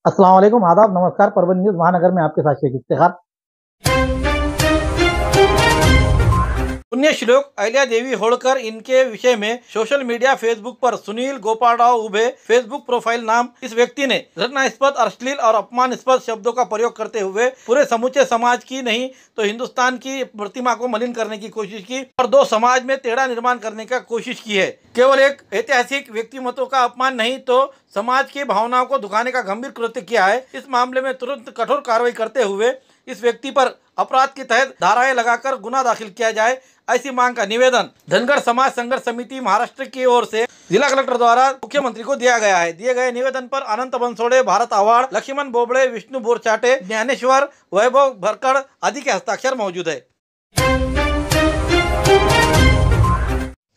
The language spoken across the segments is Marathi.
अस्सलाम वालेकुम, आदाब, नमस्कार। परभणी न्यूज महानगर में आपके साथ शेख इफ्तिखार। पुण्य श्लोक अहिल्या देवी होळकर इनके विषय में सोशल मीडिया फेसबुक पर सुनील गोपालराव उभे फेसबुक प्रोफाइल नाम इस व्यक्ति ने घृणास्पद, अश्लील और अपमानास्पद शब्दों का प्रयोग करते हुए पूरे समूचे समाज की नहीं तो हिंदुस्तान की प्रतिमा को मलिन करने की कोशिश की और दो समाज में टेढ़ा निर्माण करने का कोशिश की है। केवल एक ऐतिहासिक व्यक्तिमत्व का अपमान नहीं तो समाज की भावनाओं को दुखाने का गंभीर कृत्य किया है। इस मामले में तुरंत कठोर कार्रवाई करते हुए इस व्यक्ति पर अपराध के तहत धाराएं लगाकर गुना दाखिल किया जाए, ऐसी मांग का निवेदन धनगर समाज संघर्ष समिति महाराष्ट्र की ओर से जिला कलेक्टर द्वारा मुख्यमंत्री को दिया गया है। दिए गए निवेदन पर अनंत बनसोड़े, भारत आव्हाड, लक्ष्मण बोबड़े, विष्णु बोरचाटे, ज्ञानेश्वर, वैभव भरकड़ आदि के हस्ताक्षर मौजूद है।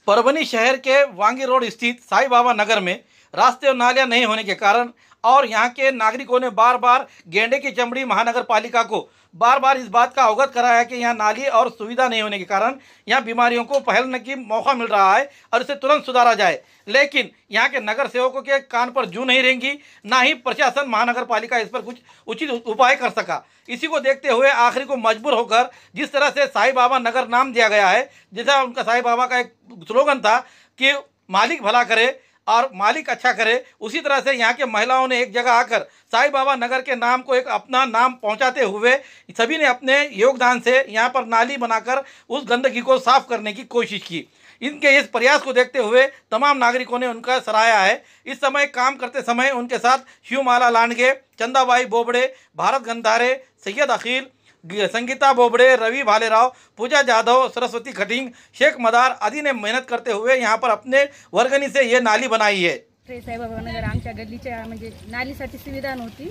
परभणी शहर के वांगी रोड स्थित साईं बाबा नगर में रास्ते और नालियां नहीं होने के कारण और यहां के नागरिकों ने बार बार गेंडे की चमड़ी महानगर पालिका को बार बार इस बात का अवगत कराया कि यहाँ नाली और सुविधा नहीं होने के कारण यहाँ बीमारियों को फैलने की मौका मिल रहा है और इसे तुरंत सुधारा जाए। लेकिन यहाँ के नगर सेवकों के कान पर जूं नहीं रेंगी, ना ही प्रशासन महानगर पालिका इस पर कुछ उचित उपाय कर सका। इसी को देखते हुए आखिरी को मजबूर होकर जिस तरह से साईं बाबा नगर नाम दिया गया है, जैसा उनका साईं बाबा का एक स्लोगन था कि मालिक भला करे और मालिक अच्छा करे, उसी तरह से यहाँ के महिलाओं ने एक जगह आकर साईं बाबा नगर के नाम को एक अपना नाम पहुँचाते हुए सभी ने अपने योगदान से यहाँ पर नाली बनाकर उस गंदगी को साफ करने की कोशिश की। इनके इस प्रयास को देखते हुए तमाम नागरिकों ने उनका सराहा है। इस समय काम करते समय उनके साथ शिवमाला लांडगे, चंदाबाई बोबड़े, भारत गंधारे, सैयद अखिल, संगीता बोबड़े, रवि भालेराव, पूजा जाधव, सरस्वती खटिंग, शेख मदार आदि ने मेहनत करते हुए यहाँ पर अपने वर्गणी से ये नाली बनाई है। साईबाबा नगर आमच्या गल्लीच्या म्हणजे नालीसाठी सुविधा नव्हती,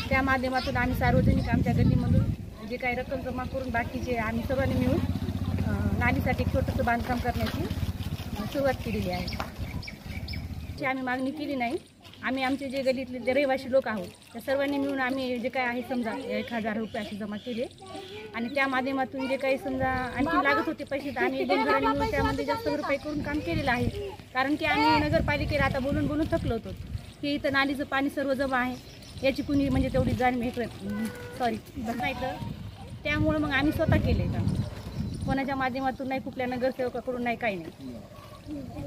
त्या माध्यमातून आम्ही सार्वजनिक आमच्या गल्लीमधून जे काही रक्कम जमा करून बाकीचे आम्ही सर्वांनी मिळून नालीसाठी एक छोटंसं बांधकाम करण्याची सुरुवात केलेली आहे। जी आम्ही मागणी केली नाही, आम्ही आमचे जे गल्लीतले जे रहिवासी लोक आहोत त्या सर्वांनी मिळून आम्ही जे काय आहे समजा 1000 रुपये असे जमा केले आणि त्या माध्यमातून जे काही समजा आणखी लागत होते पैसे तर आम्ही 2 घरांनी मिळून त्यामध्ये जास्त भरपाई करून काम केलेलं आहे। कारण की आम्ही नगरपालिकेला आता बोलून बोलून थकलो होतो की इथं नालीचं पाणी सर्व जमा आहे, याची कुणी म्हणजे तेवढी जाणीव हे बसायचं, त्यामुळे मग आम्ही स्वतः केले काम, कोणाच्या माध्यमातून नाही, कुठल्या नगरसेवकाकडून नाही, काही नाही।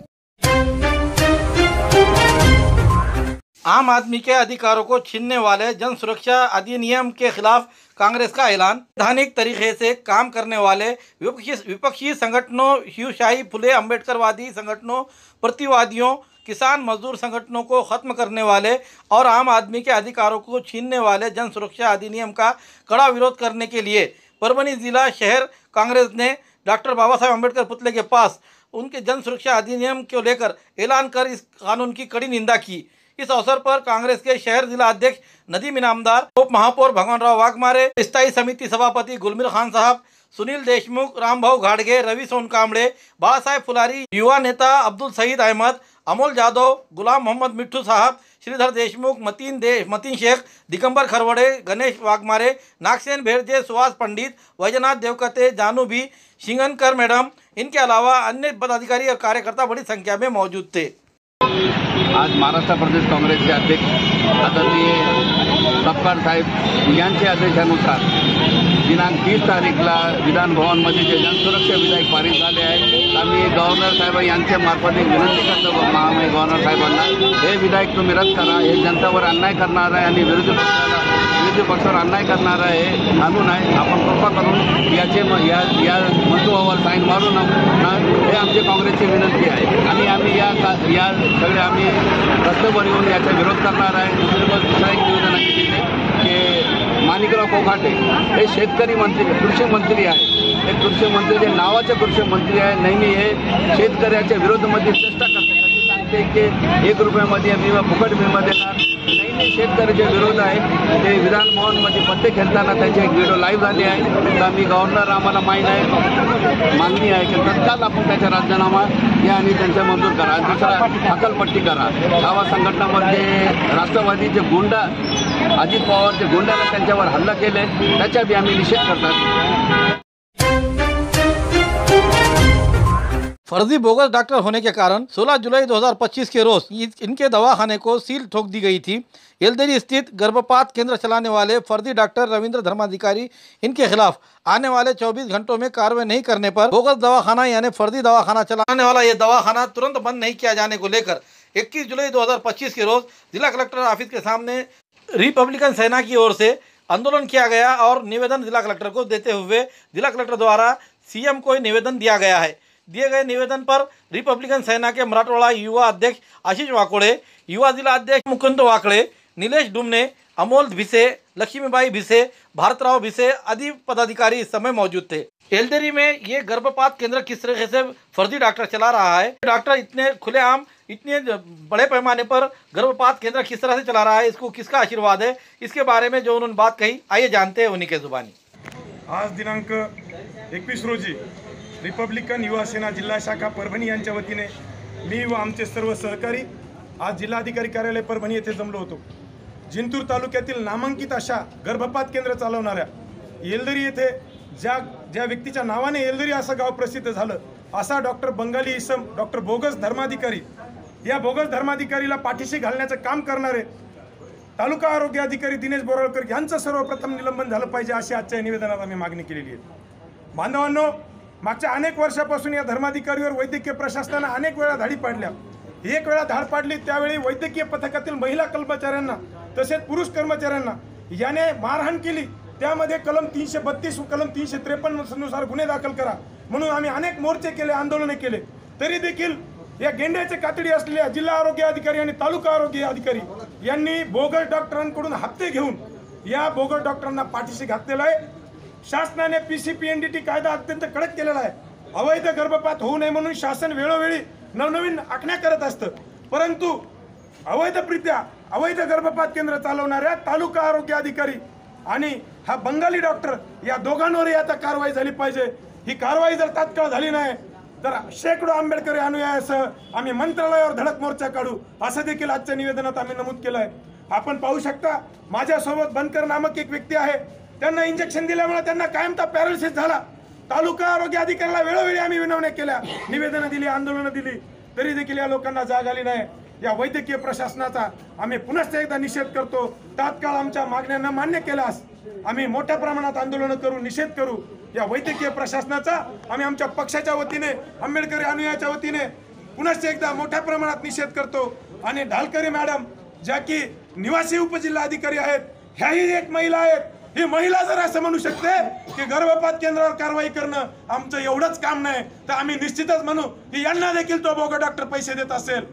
आम आदमी के अधिकारों को छीनने वाले जन सुरक्षा अधिनियम के खिलाफ कांग्रेस का ऐलान। वैधानिक तरीके से काम करने वाले विपक्षी संगठनों, शिवशाही फुले अम्बेडकरवादी संगठनों, प्रतिवादियों, किसान मजदूर संगठनों को खत्म करने वाले और आम आदमी के अधिकारों को छीनने वाले जन सुरक्षा अधिनियम का कड़ा विरोध करने के लिए परभणी जिला शहर कांग्रेस ने डॉक्टर बाबा साहेब अम्बेडकर पुतले के पास उनके जन सुरक्षा अधिनियम को लेकर ऐलान कर इस कानून की कड़ी निंदा की। इस अवसर पर कांग्रेस के शहर जिला अध्यक्ष नदीम इनामदार, उप महापौर भगवानराव वाघमारे, स्थायी समिति सभापति गुलमीर खान साहब, सुनील देशमुख, रामभाऊ घाडगे, रवि सोनकांबळे, बाळासाहेब फुलारी, युवा नेता अब्दुल सईद अहमद, अमोल जाधव, गुलाम मोहम्मद मिट्ठू साहब, श्रीधर देशमुख, मतीन शेख, दिगंबर खरवड़े, गणेश वाघमारे, नागसेन भेड़जे, सुहास पंडित, वैजनाथ देवकते, जानू भी, शिंगनकर मैडम, इनके अलावा अन्य पदाधिकारी और कार्यकर्ता बड़ी संख्या में मौजूद थे। आज महाराष्ट्र प्रदेश काँग्रेसचे अध्यक्ष आदरणीय सपकाळ साहेब यांच्या आदेशानुसार दिनांक 30 तारीखला विधान भवनमध्ये जे जनसुरक्षा विधेयक पारित झाले आहे, आम्ही गव्हर्नर साहेब यांच्या मार्फत एक विनंती करतो महामहिम गव्हर्नर साहेबांना, हे विधेयक तुम्ही रद्द करा। हे जनतावर अन्याय करणार आहे आणि विरोधी पक्षावर अन्याय करणार आहे, कानून आहे। आपण कृपा करून याचे या मंजूर अहवाल साईन मारून हे आमची काँग्रेसची विनंती आहे आणि आम्ही या सगळे आम्ही रस्त्यावर येऊन याचा विरोध करणार आहे। दुसरा एक निवेदन आहे की माणिकराव कोकाटे हे शेतकरी मंत्री, कृषी मंत्री आहे। हे कृषी मंत्री जे नावाचे कृषी मंत्री आहे, नेहमी हे शेतकऱ्याच्या विरोधामध्ये चेष्टा करतात, सांगते की 1 रुपयामध्ये विमा फुकट विमा देणार, नेहमी शेतकऱ्याचे विरोध आहे। ते विधान भवनमध्ये पत्ते खेळताना त्याची एक व्हिडिओ लाईव्ह झाली आहे। तर आम्ही गव्हर्नर आम्हाला मागणी आहे की तत्काळ आपण त्याचा राजीनामा द्या आणि त्यांचा मंजूर करा। दुसरा हकालपट्टी करा। गावा संघटनामध्ये राष्ट्रवादीचे गुंड अजित पवारचे गुंडाने त्यांच्यावर हल्ला केले, त्याचा बी आम्ही निषेध करतात। फर्जी बोगस डॉक्टर होने के कारण 16 जुलाई 2025 के रोज इनके दवाखाने को सील ठोक दी गई थी। येलदरी स्थित गर्भपात केंद्र चलाने वाले फर्जी डॉक्टर रविंद्र धर्माधिकारी इनके खिलाफ आने वाले 24 घंटों में कार्रवाई नहीं करने पर बोगस दवाखाना यानी फर्जी दवाखाना चलाने वाला ये दवाखाना तुरंत बंद नहीं किया जाने को लेकर 21 जुलाई 2025 के रोज जिला कलेक्टर ऑफिस के सामने रिपब्लिकन सेना की ओर से आंदोलन किया गया और निवेदन जिला कलेक्टर को देते हुए जिला कलेक्टर द्वारा सीएम को निवेदन दिया गया है। दिए गए निवेदन पर रिपब्लिकन सेना के मराठवाड़ा युवा अध्यक्ष आशीष वाकोड़े, युवा जिला अध्यक्ष मुकुंद वाकड़े, नीलेश डुमने, अमोल भिसे, लक्ष्मीबाई भिसे, भारतराव भिसे आदि पदाधिकारी इस समय मौजूद थे। येलदरी में ये गर्भपात केंद्र किस तरह से फर्जी डॉक्टर चला रहा है, डॉक्टर इतने खुलेआम इतने बड़े पैमाने पर गर्भपात केंद्र किस तरह से चला रहा है, इसको किसका आशीर्वाद है, इसके बारे में जो उन्होंने बात कही आइए जानते हैं उन्हीं के जुबानी। आज दिनांक 21 रोजी रिपब्लिकन युवा सेना जिल्हा शाखा परभणी यांच्या वतीने मी व आमचे सर्व सहकारी आज जिल्हाधिकारी कार्यालय परभणी येथे जमलो होतो। जिंतूर तालुक्यातील नामांकित अशा गर्भपात केंद्र चालवणाऱ्या येलदरी येथे ज्या व्यक्तीच्या नावाने येलदरी असं गाव प्रसिद्ध झालं असा डॉक्टर बंगाली इसम डॉक्टर बोगस धर्माधिकारी, या बोगस धर्माधिकारीला पाठीशी घालण्याचं काम करणारे तालुका आरोग्य अधिकारी दिनेश बोराळकर यांचं सर्वप्रथम निलंबन झालं पाहिजे अशी आजच्या निवेदनात आम्ही मागणी केलेली आहे। बांधवांनो, मागच्या अनेक वर्षापासून या धर्माधिकारीवर वैद्यकीय प्रशासनाने अनेक वेळा धाडी पाडल्या। एक वेळा धाड पाडली त्यावेळी वैद्यकीय पथकातील महिला कर्मचाऱ्यांना तसेच पुरुष कर्मचाऱ्यांना याने मारहाण केली। त्यामध्ये कलम 332 व कलम 353 नुसार गुन्हे दाखल करा म्हणून आम्ही अनेक मोर्चे केले, आंदोलने केले, तरी देखील या गेंड्याचे कातडी असलेल्या जिल्हा आरोग्य अधिकारी आणि तालुका आरोग्य अधिकारी यांनी बोगस डॉक्टरांकडून हप्ते घेऊन या बोगस डॉक्टरांना पाठीशी घातलेला आहे। शासनाने पीसीपीएनडीटी कायदा अत्यंत कडक केलेला आहे। अवैध गर्भपात होऊ नये म्हणून शासन वेळोवेळी नवनवीन आखण्या करत असतं, परंतु अवैधरित्या अवैध गर्भपात केंद्र चालवणाऱ्या तालुका आरोग्य अधिकारी आणि हा बंगाली डॉक्टर या दोघांवरही आता कारवाई झाली पाहिजे। ही कारवाई जर तात्काळ झाली नाही तर शेकडो आंबेडकरी अनुयायासह आम्ही मंत्रालयावर धडक मोर्चा काढू असं देखील आजच्या निवेदनात आम्ही नमूद केलं आहे। आपण पाहू शकता माझ्यासोबत बनकर नामक एक व्यक्ती आहे, त्यांना इंजेक्शन दिल्यामुळे त्यांना कायमचा पॅरालिसिस झाला। तालुका आरोग्य अधिकाऱ्याला वेळोवेळी आम्ही विनवण्या केल्या, निवेदनं दिली, आंदोलनं दिली, तरी देखील या लोकांना जाग आली नाही। या वैद्यकीय प्रशासनाचा आम्ही पुनश्च एकदा निषेध करतो। तात्काळ आमच्या मागण्यांना मान्य केल्यास आम्ही मोठ्या प्रमाणात आंदोलन करू, निषेध करू। या वैद्यकीय प्रशासनाचा आम्ही आमच्या पक्षाच्या वतीने आंबेडकरी अनुयायाच्या वतीने पुनश्च एकदा मोठ्या प्रमाणात निषेध करतो। आणि ढालकरी मॅडम ज्या की निवासी उपजिल्हा अधिकारी आहेत, ह्याही एक महिला आहेत, ही महिला जर असं म्हणू शकते की गर्भपात केंद्रावर कारवाई करणं आमचं एवढंच काम नाही तर आम्ही निश्चितच म्हणू की यांना देखील तो बोगस डॉक्टर पैसे देत असेल।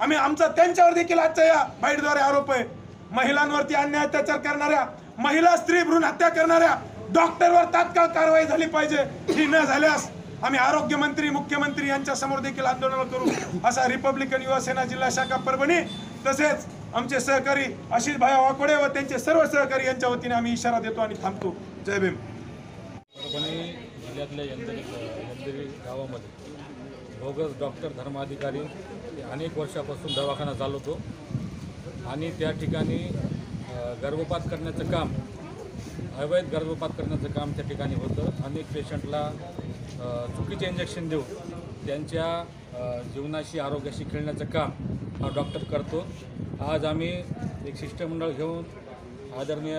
आम्ही आमचा त्यांच्यावर देखील आजच्या या बाईटद्वारे आरोप आहे। महिलांवरती अन्याय अत्याचार करणाऱ्या, महिला स्त्री भ्रूण हत्या करणाऱ्या डॉक्टरवर तात्काळ कारवाई झाली पाहिजे। ही न झाल्यास आम्ही आरोग्य मंत्री, मुख्यमंत्री यांच्या समोर देखील आंदोलन करू असा रिपब्लिकन युवा सेना जिल्हा शाखा परभणी तसेच आमचे सहकारी आशीष भाई वाकोडे व त्यांचे सर्व सहकारी यांच्या वतीने आम्ही इशारा देतो आणि थांबतो। जय भीम। परभणी जिल्ह्यातल्या येलदरी गावामध्ये बोगस डॉक्टर धर्माधिकारी अनेक वर्षापासून दवाखाना चालवतो आणि त्या ठिकाणी गर्भपात करण्याचं काम, अवैध गर्भपात करण्याचं काम त्या ठिकाणी होतं। अनेक पेशंटला चुकीचे इंजेक्शन देऊन त्यांच्या जीवनाशी, आरोग्याशी खेळण्याचं काम हा डॉक्टर करतो। आज आम्ही एक शिष्टमंडळ घेऊन आदरणीय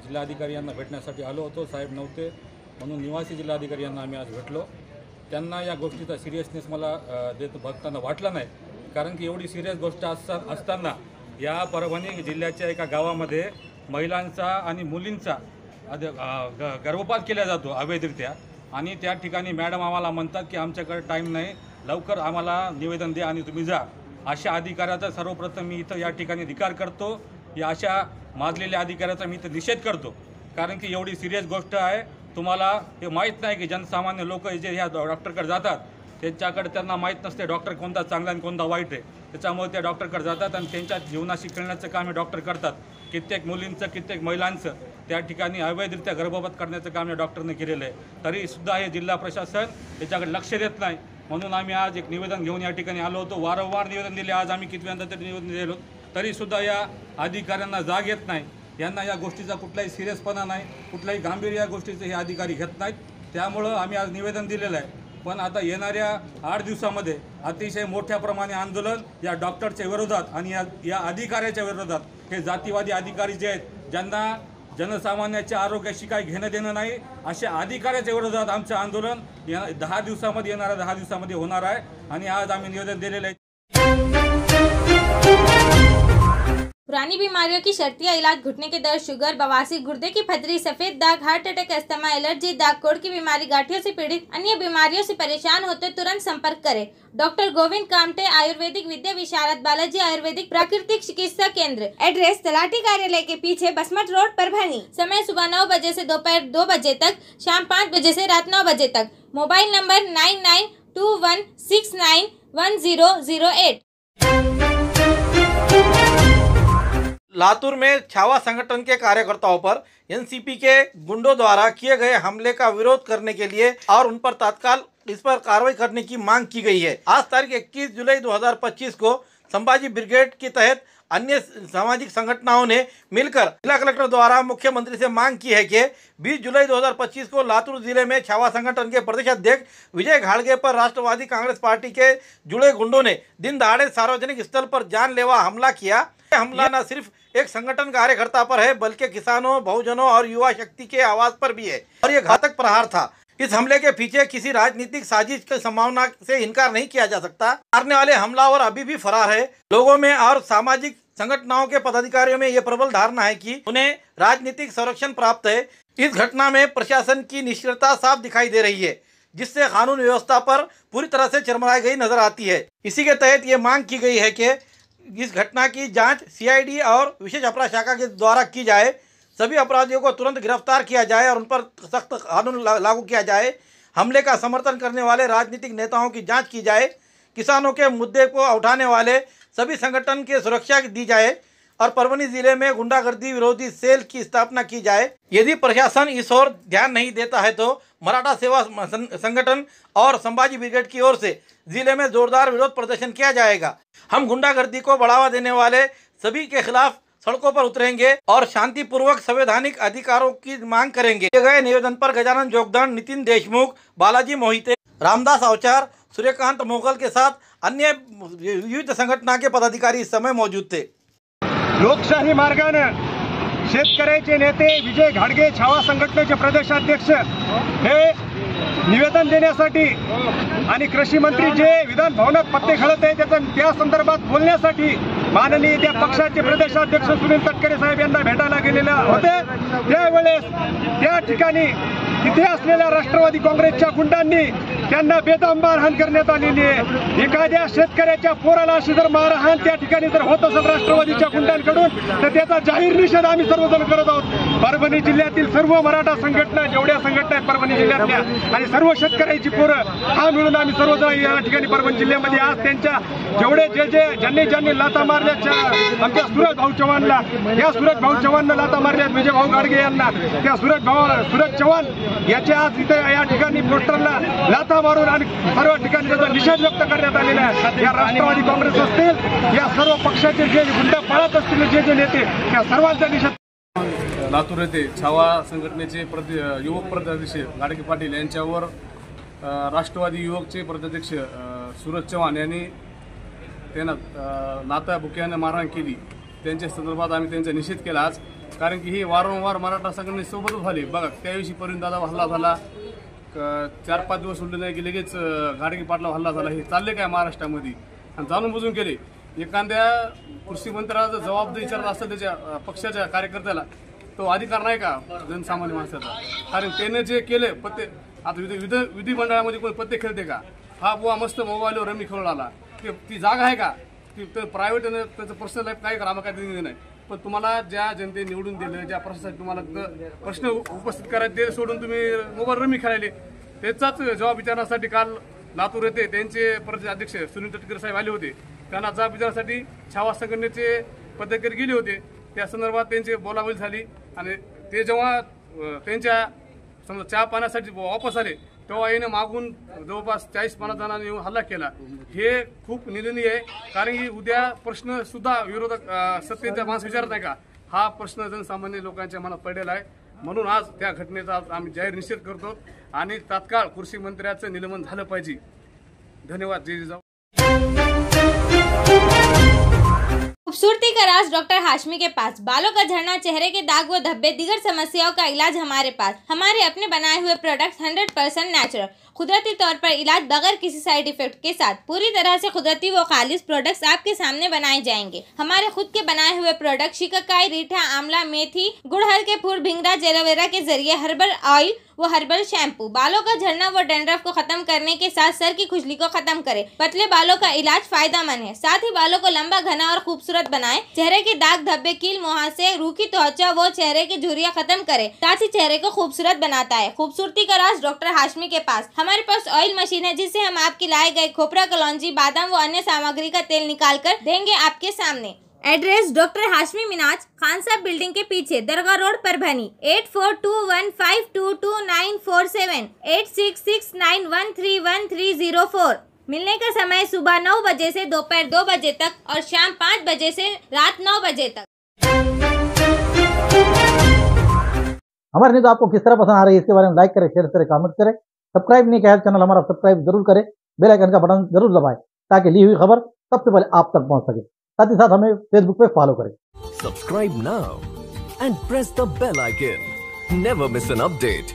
जिल्हाधिकारी यांना भेटण्यासाठी आलो होतो। साहेब नव्हते म्हणून निवासी जिल्हाधिकारी यांना आम्ही आज भेटलो। त्यांना या गोष्टीचा सिरियसनेस मला बघताना वाटला नाही, कारण की एवढी सिरियस गोष्ट असताना या परभणी जिल्ह्याच्या एका गावामध्ये महिलांचा आणि मुलींचा गर्भपात केला जातो अवैधरित्या, आणि त्या ठिकाणी मॅडम आम्हाला म्हणतात की आमच्याकडे टाईम नाही, लवकर आम्हाला निवेदन द्या आणि तुम्ही जा। अशा अधिकाऱ्याचा सर्वप्रथम मी इथं या ठिकाणी धिक्कार करतो। या अशा माजलेल्या अधिकाऱ्याचा मी इथं निषेध करतो, कारण की एवढी सिरियस गोष्ट आहे। तुम्हाला हे माहीत नाही की जनसामान्य लोक जे ह्या डॉक्टरकडे जातात त्यांच्याकडे त्यांना माहीत नसते डॉक्टर कोणता चांगला आणि कोणता वाईट आहे, त्याच्यामुळे त्या डॉक्टरकडे जातात आणि त्यांच्या जीवनाशी खेळण्याचं काम हे डॉक्टर करतात। कित्येक मुलींचं, कित्येक महिलांचं त्या ठिकाणी अवैधरित्या गर्भपात करण्याचं काम या डॉक्टरने केलेलं आहे, तरीसुद्धा हे जिल्हा प्रशासन त्याच्याकडे लक्ष देत नाही। म्हणून आम्ही आज एक निवेदन घेऊन या ठिकाणी आलो होतो। वारंवार निवेदन दिले, आज आम्ही कितव्यांदा तरी निवेदन दिलो, तरीसुद्धा या अधिकाऱ्यांना जाग येत नाही। यांना या गोष्टीचा कुठलाही सिरियसपणा नाही, कुठलाही गांभीर्य या गोष्टीचं हे अधिकारी घेत नाहीत। त्यामुळं आम्ही आज निवेदन दिलेलं आहे पण आता येणाऱ्या 8 दिवसामध्ये अतिशय मोठ्या प्रमाणे आंदोलन या डॉक्टरच्या विरोधात आणि या अधिकाऱ्याच्या विरोधात, हे जातीवादी अधिकारी जे आहेत ज्यांना जनसामान्याच्या आरोग्याशी काही घेणं देणं नाही, अशा अधिकाऱ्याच्या विरोधात आमचं आंदोलन 10 दिवसामध्ये येणाऱ्या 10 दिवसामध्ये होणार आहे आणि आज आम्ही निवेदन दिलेलं आहे। पुरानी बीमारियों की शर्तिया इलाज, घुटने के दर्द, शुगर, बवासीर, गुर्दे की पथरी, सफेद दाग, हार्ट अटैक, अस्थमा, एलर्जी, दाग कोड़ की बीमारी, गांठियों से पीड़ित अन्य बीमारियों से परेशान होते तुरंत संपर्क करें। डॉक्टर गोविंद कामटे, आयुर्वेदिक विद्या विशारद, बालाजी आयुर्वेदिक प्राकृतिक चिकित्सा केंद्र। एड्रेस तलाटी कार्यालय के पीछे, बसमत रोड, परभणी। समय सुबह 9 बजे से दोपहर 2 बजे तक, शाम 5 बजे से रात 9 बजे तक। Mobile number 9921691008। लातूर में छावा संगठन के कार्यकर्ताओं पर एनसीपी के गुंडों द्वारा किए गए हमले का विरोध करने के लिए और उन पर तत्काल इस पर कार्रवाई करने की मांग की गई है। आज तारीख 21 जुलाई 2025 को संभाजी ब्रिगेड के तहत अन्य सामाजिक संगठनों ने मिलकर जिला कलेक्टर द्वारा मुख्यमंत्री से मांग की है कि 20 जुलाई 2025 को लातूर जिले में छावा संगठन के प्रदेश अध्यक्ष विजय घाड़गे पर राष्ट्रवादी कांग्रेस पार्टी के जुड़े गुंडों ने दिन दहाड़े सार्वजनिक स्थल पर जानलेवा हमला किया। हमला न सिर्फ एक संगठन कार्यकर्ता पर है बल्कि किसानों, बहुजनों और युवा शक्ति के आवाज पर भी है और ये घातक प्रहार था। इस हमले के पीछे किसी राजनीतिक साजिश की संभावना से इनकार नहीं किया जा सकता। मारने वाले हमलावर अभी भी फरार है। लोगों में और सामाजिक संगठनों के पदाधिकारियों में ये प्रबल धारणा है कि उन्हें राजनीतिक संरक्षण प्राप्त है। इस घटना में प्रशासन की निष्क्रियता साफ दिखाई दे रही है, जिससे कानून व्यवस्था पर पूरी तरह से चरमराई गई नजर आती है। इसी के तहत ये मांग की गई है कि इस घटना की जांच सीआईडी और विशेष अपराध शाखा के द्वारा की जाए, सभी अपराधियों को तुरंत गिरफ्तार किया जाए और उन पर सख्त कानून लागू किया जाए। हमले का समर्थन करने वाले राजनीतिक नेताओं की जांच की जाए। किसानों के मुद्दे को उठाने वाले सभी संगठन की सुरक्षा दी जाए और परभणी जिले में गुंडागर्दी विरोधी सेल की स्थापना की जाए। यदि प्रशासन इस ओर ध्यान नहीं देता है तो मराठा सेवा संगठन और संभाजी ब्रिगेड की ओर से जिले में जोरदार विरोध प्रदर्शन किया जाएगा। हम गुंडागर्दी को बढ़ावा देने वाले सभी के खिलाफ सड़कों पर उतरेंगे और शांतिपूर्वक संवैधानिक अधिकारों की मांग करेंगे। दिए गए निवेदन पर गजानन जोगदंड, नितिन देशमुख, बालाजी मोहिते, रामदास अवचार, सूर्यकांत मोगल के साथ अन्य विविध संघटना के पदाधिकारी इस समय मौजूद थे। लोकशाही मार्गाने शेतकऱ्याचे नेते विजय घाडगे, छावा संघटनेचे प्रदेशाध्यक्ष हे निवेदन देण्यासाठी आणि कृषी मंत्री जे विधान भवनात पत्ते खेळत आहे त्या संदर्भात बोलण्यासाठी माननीय त्या पक्षाचे प्रदेशाध्यक्ष सुनील तटकरे साहेब यांना भेटायला गेलेले होते। त्यावेळेस त्या ठिकाणी तिथे असलेल्या राष्ट्रवादी काँग्रेसच्या गुंडांनी त्यांना बेदम मारहाण करण्यात आलेली आहे। एखाद्या शेतकऱ्याच्या पोराला अशी जर मारहाण त्या ठिकाणी जर होत असेल राष्ट्रवादीच्या गुंडांकडून तर त्याचा जाहीर निषेध आम्ही सर्वजण करत आहोत। परभणी जिल्ह्यातील सर्व मराठा संघटना जेवढ्या संघटना आहेत परभणी जिल्ह्यातल्या आणि सर्व शेतकऱ्याची पोरं हा मिळून आम्ही सर्वजण या ठिकाणी परभणी जिल्ह्यामध्ये आज त्यांच्या जेवढे ज्यांनी लाथा मारल्याच्या आमच्या सूरज भाऊ चव्हाणला, या सूरज भाऊ चव्हाणला लाथा मारल्यात विजय भाऊ घाडगे यांना, त्या सूरज चव्हाण याच्या आज इथे या ठिकाणी पोस्टरला लाथा मारून आणि सर्व ठिकाणी त्याचा निषेध व्यक्त करण्यात आलेला आहे। या राष्ट्रवादी काँग्रेस असतील, या सर्व पक्षाचे जे गुंड पळत असतील जे नेते, त्या सर्वांचा निषेध। लातूर येथे छावा संघटनेचे युवक प्रदेशाध्यक्ष घाडगे पाटील यांच्यावर राष्ट्रवादी युवकचे प्रदेशाध्यक्ष सूरज चव्हाण यांनी त्यांना लाथा बुक्याने मारहाण केली। त्यांच्या संदर्भात आम्ही त्यांचा निषेध केला आज, कारण की हे वारंवार मराठा संघटनेसोबतच झाले। बघा त्याविषयी परिंदादा हल्ला झाला, 4-5 दिवस उरले नाही की लगेच घाडगे पाटला हल्ला झाला। हे चालले काय महाराष्ट्रामध्ये आणि जाणून बुजून केले। एखाद्या कृषी मंत्र्याला जर जबाबदारी विचारत असेल त्याच्या पक्षाच्या कार्यकर्त्याला, तो अधिकार नाही का जनसामान्य माणसाचा? कारण त्याने जे केले पत्ते, आता विधिमंडळामध्ये कोणी पत्ते खेळते का? हा बुवा मस्त मोबाईलवर रमी खेळून आला, ती जागा आहे का? ती प्रायव्हेट त्याचं पर्सनल लाईफ काय करा, आम्हाला काय नाही। पण तुम्हाला ज्या जनते निवडून दिले, ज्या प्रशासनाने तुम्हाला प्रश्न उपस्थित करायचे ते सोडून तुम्ही मोबाईल रमी खेळायले, त्याचाच जबाब विचारण्यासाठी काल लातूर येथे त्यांचे प्रदेशाध्यक्ष सुनील तटकरे साहेब आले होते। त्यांना जबाब विचारण्यासाठी छावा संघटनेचे पदाधिकारी गेले होते। त्या संदर्भात त्यांची बोलाबोली झाली आणि ते जेव्हा त्यांच्या समजा चहा पाण्यासाठी वापस आले तेव्हा याने मागून जवळपास 40-50 जणांनी येऊन हल्ला केला। हे खूप निंदनीय आहे, कारण की उद्या प्रश्न सुद्धा विरोधक सत्तेचा माणूस विचारत नाही का, हा प्रश्न जनसामान्य लोकांच्या मनात पडलेला आहे म्हणून आज त्या घटनेचा आम्ही जाहीर निषेध करतो आणि तात्काळ कृषी मंत्र्याचं निलंबन झालं पाहिजे. धन्यवाद. जय जिजाऊ. खूबसूरती का राज डॉक्टर हाशमी के पास. बालों का झड़ना, चेहरे के दाग व धब्बे, दीगर समस्याओं का इलाज हमारे पास. हमारे अपने बनाए हुए प्रोडक्ट 100% नेचुरल, कुदरती तौर पर इलाज बगैर किसी साइड इफेक्ट के साथ. पूरी तरह से कुदरती व खालिश प्रोडक्ट्स आपके सामने बनाए जाएंगे. हमारे खुद के बनाए हुए प्रोडक्ट शिकाकाई, रीठा, आंवला, मेथी, गुड़हल के फूल, भिंगरा, एलोवेरा के जरिए हर्बल ऑयल वो हर्बल शैम्पू बालों का झड़ना व डैंड्रफ को खत्म करने के साथ सर की खुजली को खत्म करे. पतले बालों का इलाज फायदेमंद है. साथ ही बालों को लंबा, घना और खूबसूरत बनाए. चेहरे के दाग, धब्बे, कील, मुहासे, रूखी त्वचा वो चेहरे की झुर्रियां खत्म करे. साथ ही चेहरे को खूबसूरत बनाता है. खूबसूरती का राज डॉक्टर हाशमी के पास. हमारे पास ऑयल मशीन है जिससे हम आपके लाए गए खोपरा, कलौंजी, बादाम व अन्य सामग्री का तेल निकाल कर देंगे आपके सामने. एड्रेस डॉक्टर हाशमी मिनाज, खान साहब बिल्डिंग के पीछे, दरगाह रोड, परभनी. 8421522947, 8669131304. मिलने का समय सुबह 9 बजे से दोपहर 2 बजे तक और शाम 5 बजे से रात 9 बजे तक. हमारी न्यूज़ आपको किस तरह पसंद आ रही है इसके बारे में लाइक करें, शेयर करें, कमेंट करें. सब्सक्राइब नहीं किया चैनल हमारा सब्सक्राइब जरूर करें. बेल आइकन का बटन जरूर दबाएं ताकि ली हुई खबर सबसे पहले आप तक पहुंच सके. साथ ही साथ हमें फेसबुक पे फॉलो करें. Subscribe now and press the bell icon. Never miss an update.